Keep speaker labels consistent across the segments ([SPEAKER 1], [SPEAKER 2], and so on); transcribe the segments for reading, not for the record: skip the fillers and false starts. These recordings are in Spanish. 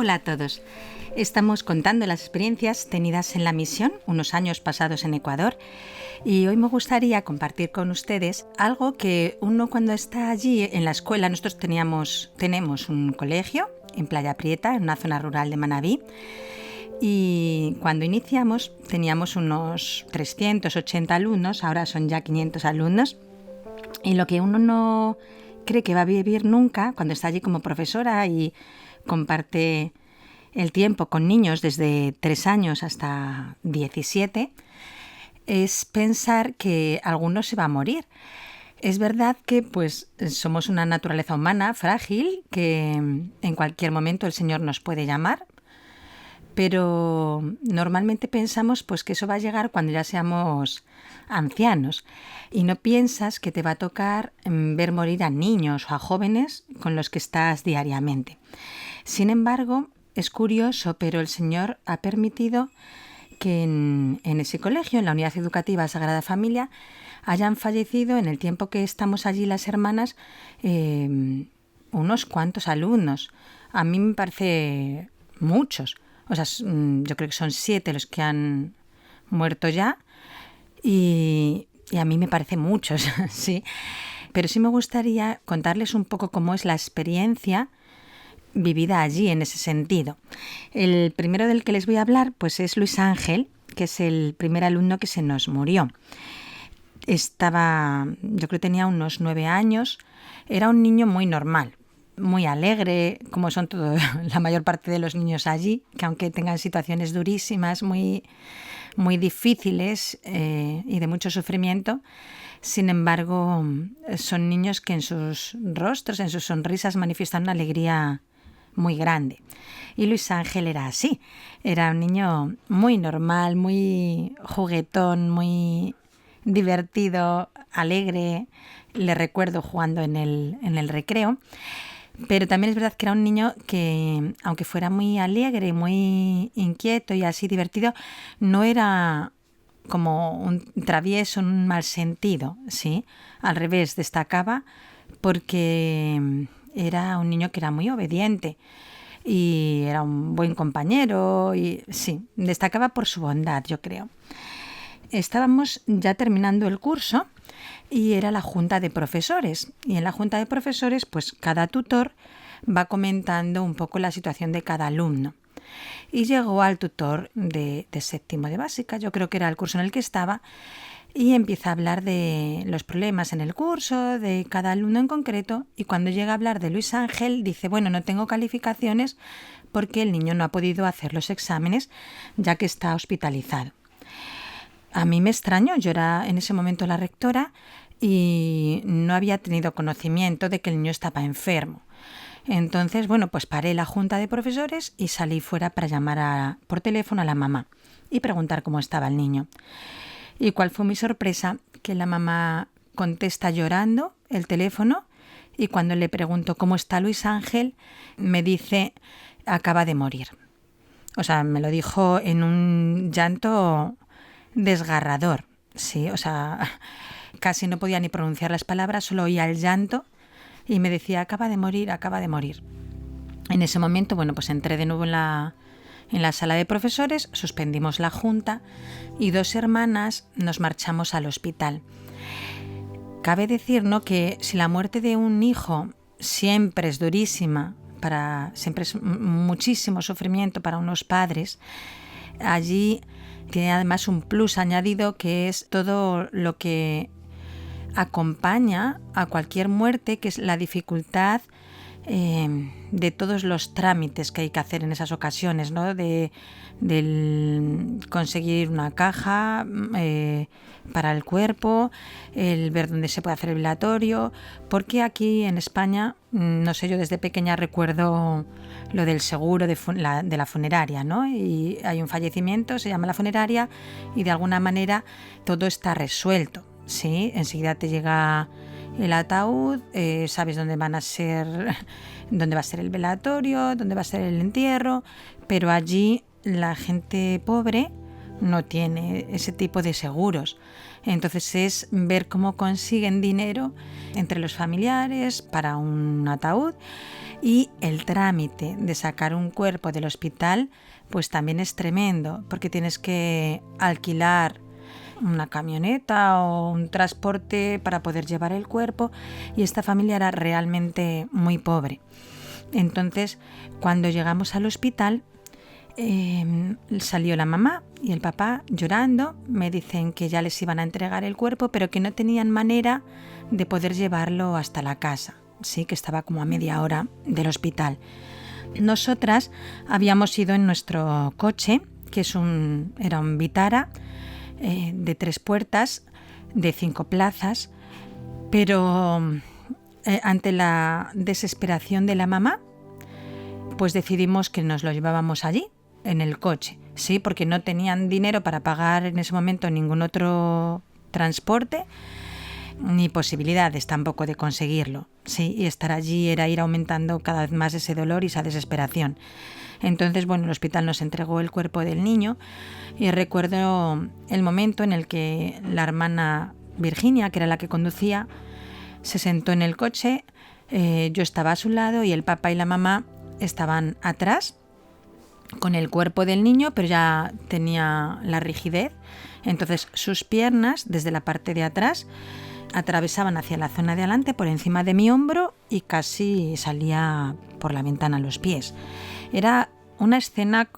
[SPEAKER 1] Hola a todos. Estamos contando las experiencias tenidas en la misión, unos años pasados en Ecuador, y hoy me gustaría compartir con ustedes algo que uno cuando está allí en la escuela, nosotros tenemos un colegio en Playa Prieta, en una zona rural de Manabí, y cuando iniciamos teníamos unos 380 alumnos, ahora son ya 500 alumnos, y lo que uno no cree que va a vivir nunca cuando está allí como profesora y comparte el tiempo con niños desde 3 años hasta 17, es pensar que alguno se va a morir. Es verdad que pues somos una naturaleza humana frágil, que en cualquier momento el Señor nos puede llamar, pero normalmente pensamos pues que eso va a llegar cuando ya seamos ancianos y no piensas que te va a tocar ver morir a niños o a jóvenes con los que estás diariamente. Sin embargo, es curioso, pero el Señor ha permitido que en ese colegio, en la Unidad Educativa Sagrada Familia, hayan fallecido en el tiempo que estamos allí las hermanas unos cuantos alumnos. A mí me parece muchos. O sea, yo creo que son 7 los que han muerto ya y a mí me parece muchos, sí. Pero sí me gustaría contarles un poco cómo es la experiencia vivida allí en ese sentido. El primero del que les voy a hablar pues es Luis Ángel, que es el primer alumno que se nos murió. Yo creo que tenía unos 9 años, era un niño muy normal, muy alegre, como son la mayor parte de los niños allí, que aunque tengan situaciones durísimas, muy, muy difíciles y de mucho sufrimiento, sin embargo, son niños que en sus rostros, en sus sonrisas manifiestan una alegría muy grande. Y Luis Ángel era así, era un niño muy normal, muy juguetón, muy divertido, alegre. Le recuerdo jugando en el recreo. Pero también es verdad que era un niño que, aunque fuera muy alegre, muy inquieto y así divertido, no era como un travieso en un mal sentido, ¿sí? Al revés, destacaba porque era un niño que era muy obediente y era un buen compañero y sí, destacaba por su bondad, yo creo. Estábamos ya terminando el curso y era la junta de profesores. Y en la junta de profesores, pues cada tutor va comentando un poco la situación de cada alumno. Y llegó al tutor de séptimo de básica, yo creo que era el curso en el que estaba, y empieza a hablar de los problemas en el curso, de cada alumno en concreto, y cuando llega a hablar de Luis Ángel dice, bueno, no tengo calificaciones porque el niño no ha podido hacer los exámenes ya que está hospitalizado. A mí me extrañó, yo era en ese momento la rectora y no había tenido conocimiento de que el niño estaba enfermo. Entonces, bueno, pues paré la junta de profesores y salí fuera para llamar por teléfono a la mamá y preguntar cómo estaba el niño. ¿Y cuál fue mi sorpresa? Que la mamá contesta llorando el teléfono y cuando le pregunto cómo está Luis Ángel, me dice, acaba de morir. O sea, me lo dijo en un llanto desgarrador, sí, o sea, casi no podía ni pronunciar las palabras, solo oía el llanto y me decía, acaba de morir, acaba de morir. En ese momento, bueno, pues entré de nuevo en la sala de profesores, suspendimos la junta y 2 hermanas nos marchamos al hospital. Cabe decir, ¿no?, que si la muerte de un hijo siempre es durísima, siempre es muchísimo sufrimiento para unos padres, allí tiene además un plus añadido que es todo lo que acompaña a cualquier muerte, que es la dificultad de todos los trámites que hay que hacer en esas ocasiones, ¿no? De conseguir una caja para el cuerpo, el ver dónde se puede hacer el velatorio, porque aquí en España, no sé, yo desde pequeña recuerdo lo del seguro de la funeraria, ¿no? Y hay un fallecimiento, se llama la funeraria y de alguna manera todo está resuelto, ¿sí? Enseguida te llega el ataúd, sabes dónde va a ser el velatorio, dónde va a ser el entierro, pero allí la gente pobre no tiene ese tipo de seguros. Entonces es ver cómo consiguen dinero entre los familiares para un ataúd, y el trámite de sacar un cuerpo del hospital pues también es tremendo, porque tienes que alquilar una camioneta o un transporte para poder llevar el cuerpo, y esta familia era realmente muy pobre. Entonces, cuando llegamos al hospital, salió la mamá y el papá llorando. Me dicen que ya les iban a entregar el cuerpo, pero que no tenían manera de poder llevarlo hasta la casa. Sí, que estaba como a media hora del hospital. Nosotras habíamos ido en nuestro coche, que era un Vitara de 3 puertas, de 5 plazas, pero ante la desesperación de la mamá, pues decidimos que nos lo llevábamos allí, en el coche, sí, porque no tenían dinero para pagar en ese momento ningún otro transporte, ni posibilidades tampoco de conseguirlo, sí, y estar allí era ir aumentando cada vez más ese dolor y esa desesperación. Entonces, bueno, el hospital nos entregó el cuerpo del niño, y recuerdo el momento en el que la hermana Virginia, que era la que conducía, se sentó en el coche, yo estaba a su lado y el papá y la mamá estaban atrás con el cuerpo del niño, pero ya tenía la rigidez. Entonces sus piernas, desde la parte de atrás, atravesaban hacia la zona de adelante por encima de mi hombro y casi salía por la ventana los pies. Era una escena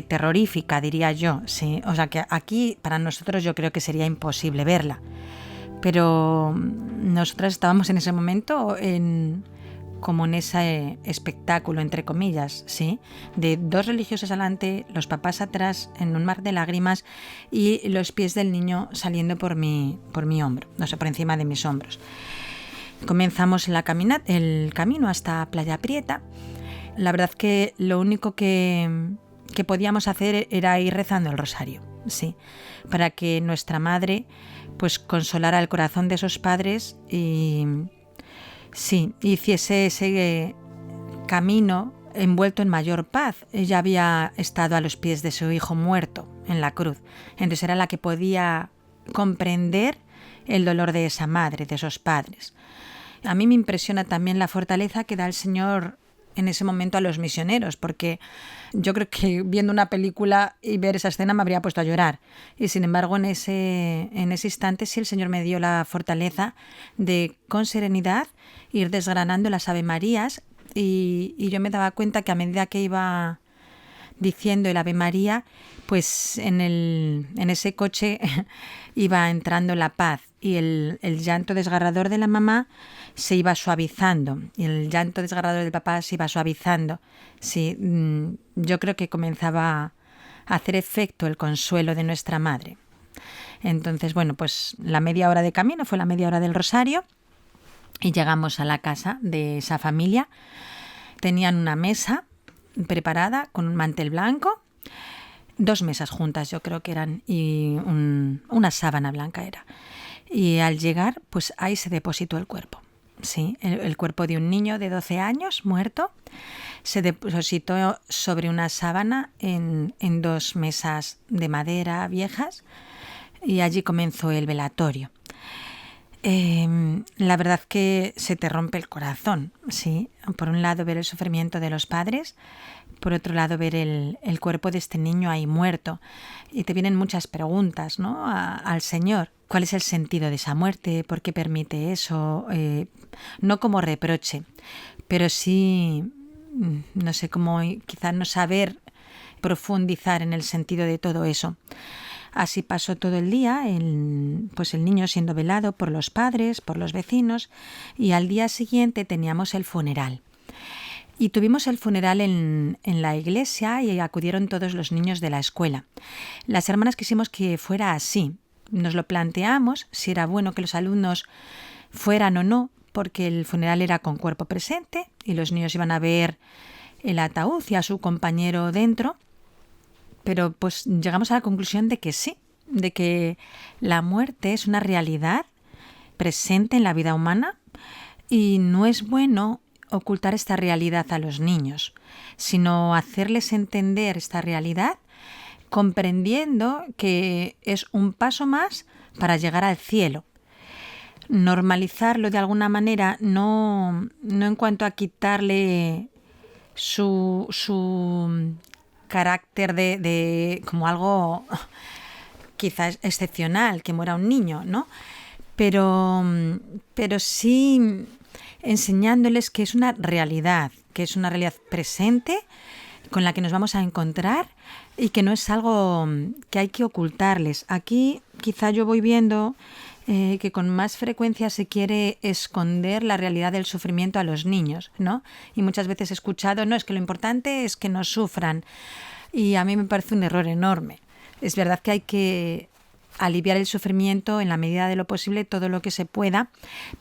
[SPEAKER 1] terrorífica, diría yo, sí. O sea que aquí para nosotros yo creo que sería imposible verla. Pero nosotras estábamos en ese momento como en ese espectáculo, entre comillas, ¿sí? De 2 religiosos adelante, los papás atrás en un mar de lágrimas y los pies del niño saliendo por mi hombro, no sé, por encima de mis hombros. Comenzamos el camino hasta Playa Prieta. La verdad que lo único que podíamos hacer era ir rezando el rosario, sí, para que nuestra madre pues consolara el corazón de esos padres y sí, hiciese ese camino envuelto en mayor paz. Ella había estado a los pies de su hijo muerto en la cruz, entonces era la que podía comprender el dolor de esa madre, de esos padres. A mí me impresiona también la fortaleza que da el Señor en ese momento a los misioneros, porque yo creo que viendo una película y ver esa escena me habría puesto a llorar, y sin embargo en ese instante sí el Señor me dio la fortaleza de con serenidad ir desgranando las Ave Marías, y yo me daba cuenta que a medida que iba diciendo el Ave María, pues en ese coche iba entrando la paz, y el llanto desgarrador de la mamá se iba suavizando y el llanto desgarrador del papá se iba suavizando. Sí, yo creo que comenzaba a hacer efecto el consuelo de nuestra madre. Entonces, bueno, pues la media hora de camino fue la media hora del rosario y llegamos a la casa de esa familia. Tenían una mesa preparada con un mantel blanco, 2 mesas juntas yo creo que eran, y una sábana blanca era. Y al llegar, pues ahí se depositó el cuerpo. Sí, el cuerpo de un niño de 12 años muerto se depositó sobre una sábana en 2 mesas de madera viejas, y allí comenzó el velatorio. La verdad que se te rompe el corazón, sí. Por un lado ver el sufrimiento de los padres, por otro lado ver el cuerpo de este niño ahí muerto, y te vienen muchas preguntas, ¿no? Al Señor. ¿Cuál es el sentido de esa muerte? ¿Por qué permite eso? No como reproche, pero sí, no sé, como quizás no saber profundizar en el sentido de todo eso. Así pasó todo el día, pues el niño siendo velado por los padres, por los vecinos, y al día siguiente teníamos el funeral. Y tuvimos el funeral en la iglesia y acudieron todos los niños de la escuela. Las hermanas quisimos que fuera así. Nos lo planteamos, si era bueno que los alumnos fueran o no, porque el funeral era con cuerpo presente y los niños iban a ver el ataúd y a su compañero dentro. Pero pues llegamos a la conclusión de que sí, de que la muerte es una realidad presente en la vida humana y no es bueno ocultar esta realidad a los niños, sino hacerles entender esta realidad comprendiendo que es un paso más para llegar al cielo. Normalizarlo de alguna manera, no en cuanto a quitarle su carácter de como algo quizás excepcional, que muera un niño, ¿no? Pero sí enseñándoles que es una realidad presente con la que nos vamos a encontrar y que no es algo que hay que ocultarles. Aquí quizá yo voy viendo que con más frecuencia se quiere esconder la realidad del sufrimiento a los niños, ¿no? Y muchas veces he escuchado, no, es que lo importante es que no sufran. Y a mí me parece un error enorme. Es verdad que hay que aliviar el sufrimiento en la medida de lo posible, todo lo que se pueda,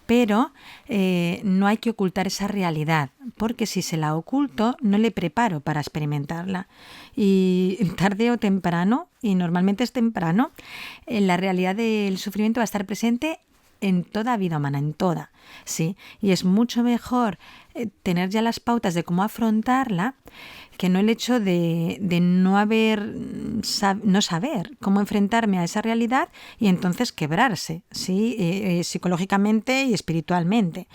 [SPEAKER 1] pero no hay que ocultar esa realidad, porque si se la oculto, no le preparo para experimentarla. Y tarde o temprano, y normalmente es temprano, la realidad del sufrimiento va a estar presente en toda vida humana, en toda, ¿sí? Y es mucho mejor tener ya las pautas de cómo afrontarla que no el hecho de no saber cómo enfrentarme a esa realidad y entonces quebrarse, ¿sí? Psicológicamente y espiritualmente.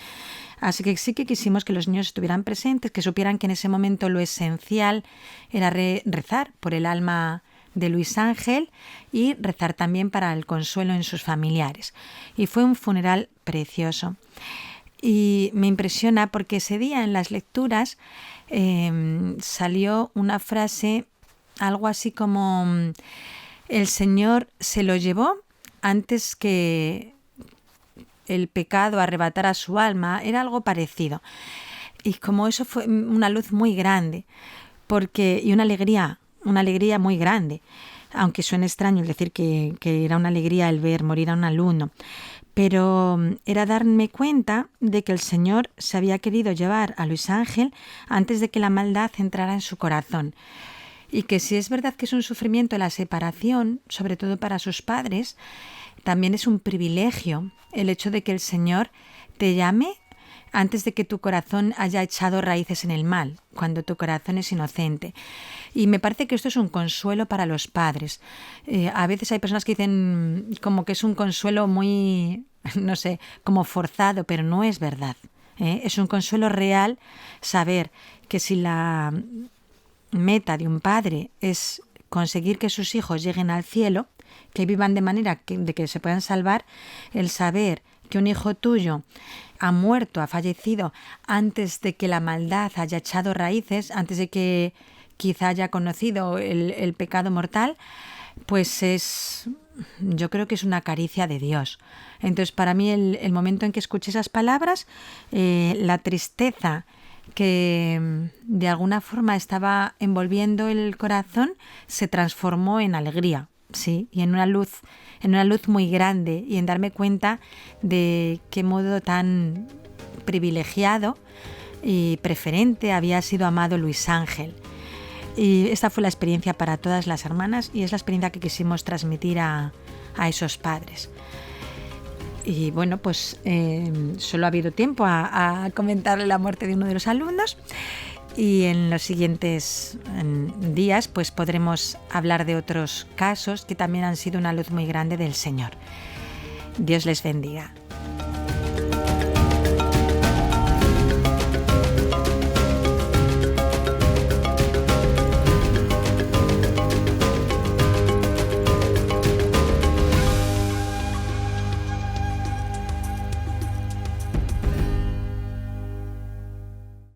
[SPEAKER 1] Así que sí que quisimos que los niños estuvieran presentes, que supieran que en ese momento lo esencial era rezar por el alma de Luis Ángel y rezar también para el consuelo en sus familiares. Y fue un funeral precioso. Y me impresiona porque ese día en las lecturas salió una frase, algo así como el Señor se lo llevó antes que el pecado arrebatara su alma, era algo parecido. Y como eso fue una luz muy grande, y una alegría muy grande, aunque suene extraño el decir que era una alegría el ver morir a un alumno, pero era darme cuenta de que el Señor se había querido llevar a Luis Ángel antes de que la maldad entrara en su corazón. Y que si es verdad que es un sufrimiento la separación, sobre todo para sus padres, también es un privilegio el hecho de que el Señor te llame antes de que tu corazón haya echado raíces en el mal, cuando tu corazón es inocente. Y me parece que esto es un consuelo para los padres. A veces hay personas que dicen como que es un consuelo muy, no sé, como forzado, pero no es verdad. Es un consuelo real saber que si la meta de un padre es conseguir que sus hijos lleguen al cielo, que vivan de manera de que se puedan salvar, el saber que un hijo tuyo ha muerto, ha fallecido antes de que la maldad haya echado raíces, antes de que quizá haya conocido el pecado mortal, pues yo creo que es una caricia de Dios. Entonces, para mí, el momento en que escuché esas palabras, la tristeza que de alguna forma estaba envolviendo el corazón se transformó en alegría, sí, y en una luz muy grande, y en darme cuenta de qué modo tan privilegiado y preferente había sido amado Luis Ángel. Y esta fue la experiencia para todas las hermanas y es la experiencia que quisimos transmitir a esos padres. Y bueno, pues solo ha habido tiempo a comentar la muerte de uno de los alumnos, y en los siguientes días pues podremos hablar de otros casos que también han sido una luz muy grande del Señor. Dios les bendiga.